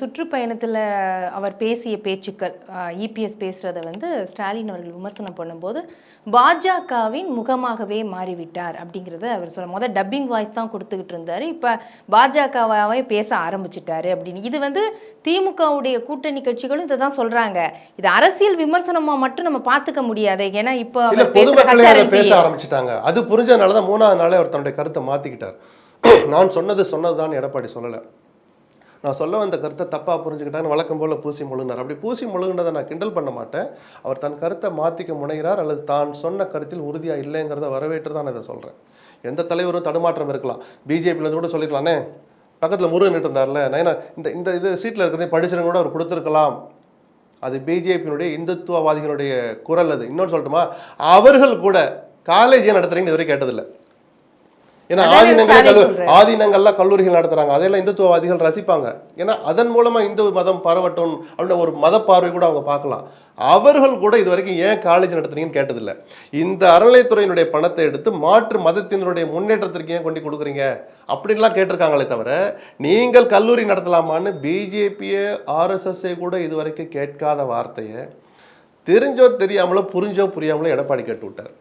சுற்றுப்பயணத்தில் அவர் பேசிய பேச்சுக்கள் இபிஎஸ் பேசுகிறத வந்து ஸ்டாலின் அவர்கள் விமர்சனம் பண்ணும்போது பாஜகவின் முகமாகவே மாறிவிட்டார் அப்படிங்கிறத அவர் சொல்ல டப்பிங் வாய்ஸ் தான் கொடுத்துக்கிட்டு இருந்தார். இப்போ பாஜகவாவே பேச ஆரம்பிச்சிட்டாரு அப்படின்னு. இது வந்து திமுகவுடைய கூட்டணி கட்சிகளும் இதை தான் சொல்றாங்க. இது அரசியல் விமர்சனமா மட்டும் நம்ம பார்த்துக்க முடியாது. ஏன்னா இப்போ பேச ஆரம்பிச்சிட்டாங்க. அது புரிஞ்சதுனால தான் 3வது நாளே அவர் தன்னுடைய கருத்தை மாத்திக்கிட்டார். நான் சொன்னதுதான் எடப்பாடி சொல்லலை. நான் சொல்ல வந்த கருத்தை தப்பாக புரிஞ்சுக்கிட்டான்னு வழக்கம் போல் பூசி முழுங்கினார். அப்படி பூசி முழுங்கினதை நான் கிண்டல் பண்ண மாட்டேன். அவர் தன் கருத்தை மாற்றிக்க முனைகிறார் அல்லது தான் சொன்ன கருத்தில் உறுதியாக இல்லைங்கிறத வரவேற்று தான் நான் இதை சொல்கிறேன். எந்த தலைவரும் தடுமாற்றம் இருக்கலாம். பிஜேபியிலேருந்து கூட சொல்லிக்கலானே, பக்கத்தில் முருகன் இருந்தார்ல, நான் இந்த இது சீட்டில் இருக்கிறதே படிச்சிருங்க கூட அவர் கொடுத்துருக்கலாம். அது பிஜேபியினுடைய இந்துத்துவவாதிகளுடைய குரல். அது இன்னொன்று சொல்லட்டுமா, அவர்கள் கூட காலேஜ் ஏன் நடத்துறீங்கன்னு இதுவரை கேட்டதில்லை. ஏன்னா ஆதீனங்கள்லாம் கல்லூரிகள் நடத்துறாங்க, அதையெல்லாம் இந்துத்துவவாதிகள் ரசிப்பாங்க. ஏன்னா அதன் மூலமா இந்து மதம் பரவட்டும் அப்படின்னு ஒரு மத பார்வை கூட அவங்க பார்க்கலாம். அவர்கள் கூட இது வரைக்கும் ஏன் காலேஜ் நடத்துறீங்கன்னு கேட்டதில்லை. இந்த அறநிலைத்துறையினுடைய பணத்தை எடுத்து மாற்று மதத்தினருடைய முன்னேற்றத்திற்கு ஏன் கொண்டு கொடுக்குறீங்க அப்படின்லாம் கேட்டிருக்காங்களே தவிர, நீங்கள் கல்லூரி நடத்தலாமான்னு பிஜேபியை ஆர்எஸ்எஸ்ஐ கூட இது வரைக்கும் கேட்காத வார்த்தையை தெரிஞ்சோ தெரியாமலோ புரிஞ்சோ புரியாமலோ எடப்பாடி கேட்டு விட்டார்.